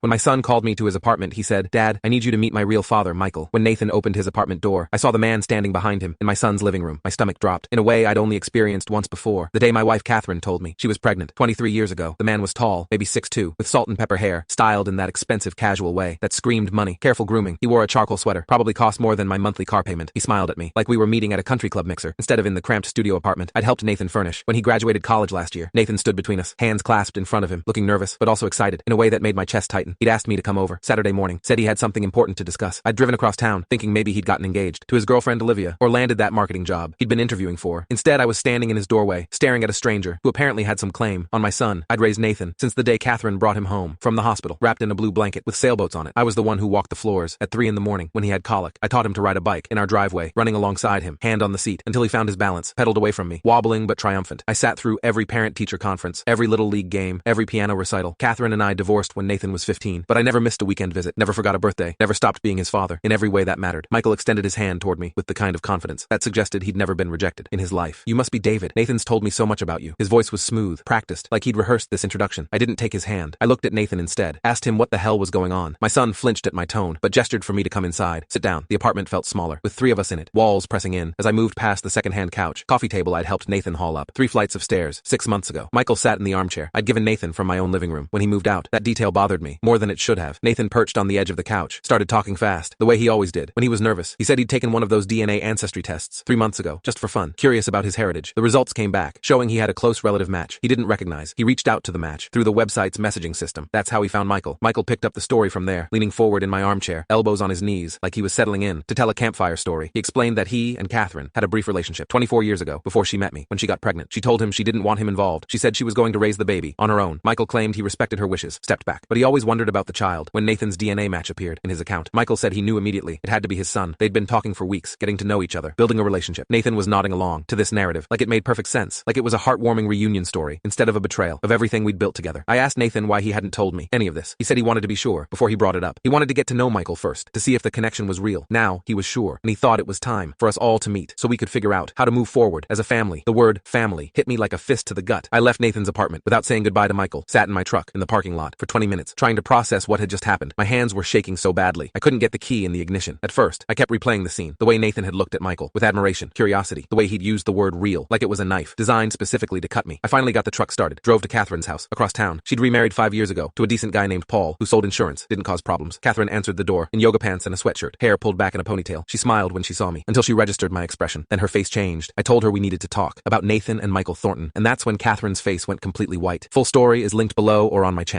When my son called me to his apartment, he said, "Dad, I need you to meet my real father, Michael." When Nathan opened his apartment door, I saw the man standing behind him in my son's living room. My stomach dropped, in a way I'd only experienced once before, the day my wife Catherine told me she was pregnant 23 years ago. The man was tall, maybe 6'2", with salt and pepper hair, styled in that expensive casual way that screamed money. Careful grooming. He wore a charcoal sweater, probably cost more than my monthly car payment. He smiled at me, like we were meeting at a country club mixer, instead of in the cramped studio apartment I'd helped Nathan furnish. When he graduated college last year, Nathan stood between us, hands clasped in front of him, looking nervous, but also excited, in a way that made my chest tighten. He'd asked me to come over Saturday morning, said he had something important to discuss. I'd driven across town, thinking maybe he'd gotten engaged to his girlfriend Olivia, or landed that marketing job he'd been interviewing for. Instead, I was standing in his doorway, staring at a stranger who apparently had some claim on my son. I'd raised Nathan since the day Catherine brought him home from the hospital, wrapped in a blue blanket with sailboats on it. I was the one who walked the floors at 3 in the morning when he had colic. I taught him to ride a bike in our driveway, running alongside him, hand on the seat, until he found his balance, pedaled away from me, wobbling but triumphant. I sat through every parent-teacher conference, every little league game, every piano recital. Catherine and I divorced when Nathan was 15, but I never missed a weekend visit, never forgot a birthday, never stopped being his father, in every way that mattered. Michael extended his hand toward me with the kind of confidence that suggested he'd never been rejected in his life. "You must be David. Nathan's told me so much about you." His voice was smooth, practiced, like he'd rehearsed this introduction. I didn't take his hand. I looked at Nathan instead, asked him what the hell was going on. My son flinched at my tone, but gestured for me to come inside. Sit down. The apartment felt smaller, with 3 of us in it, walls pressing in. As I moved past the second-hand couch, coffee table I'd helped Nathan haul up 3 flights of stairs 6 months ago. Michael sat in the armchair I'd given Nathan from my own living room. When he moved out, that detail bothered me more than it should have. Nathan perched on the edge of the couch, started talking fast, the way he always did when he was nervous. He said he'd taken one of those DNA ancestry tests 3 months ago, just for fun, curious about his heritage. The results came back, showing he had a close relative match he didn't recognize. He reached out to the match through the website's messaging system. That's how he found Michael. Michael picked up the story from there, leaning forward in my armchair, elbows on his knees, like he was settling in to tell a campfire story. He explained that he and Catherine had a brief relationship 24 years ago, before she met me. When she got pregnant, she told him she didn't want him involved. She said she was going to raise the baby on her own. Michael claimed he respected her wishes, stepped back, but he always wondered about the child. When Nathan's DNA match appeared in his account, Michael said he knew immediately it had to be his son. They'd been talking for weeks, getting to know each other, building a relationship. Nathan was nodding along to this narrative, like it made perfect sense, like it was a heartwarming reunion story, instead of a betrayal of everything we'd built together. I asked Nathan why he hadn't told me any of this. He said he wanted to be sure before he brought it up. He wanted to get to know Michael first, to see if the connection was real. Now, he was sure, and he thought it was time for us all to meet, so we could figure out how to move forward as a family. The word family hit me like a fist to the gut. I left Nathan's apartment without saying goodbye to Michael, sat in my truck in the parking lot for 20 minutes, trying to process what had just happened. My hands were shaking so badly, I couldn't get the key in the ignition. At first, I kept replaying the scene, the way Nathan had looked at Michael, with admiration, curiosity, the way he'd used the word real, like it was a knife, designed specifically to cut me. I finally got the truck started, drove to Catherine's house, across town. She'd remarried 5 years ago, to a decent guy named Paul, who sold insurance, didn't cause problems. Catherine answered the door, in yoga pants and a sweatshirt, hair pulled back in a ponytail. She smiled when she saw me, until she registered my expression. Then her face changed. I told her we needed to talk, about Nathan and Michael Thornton, and that's when Catherine's face went completely white. Full story is linked below or on my channel.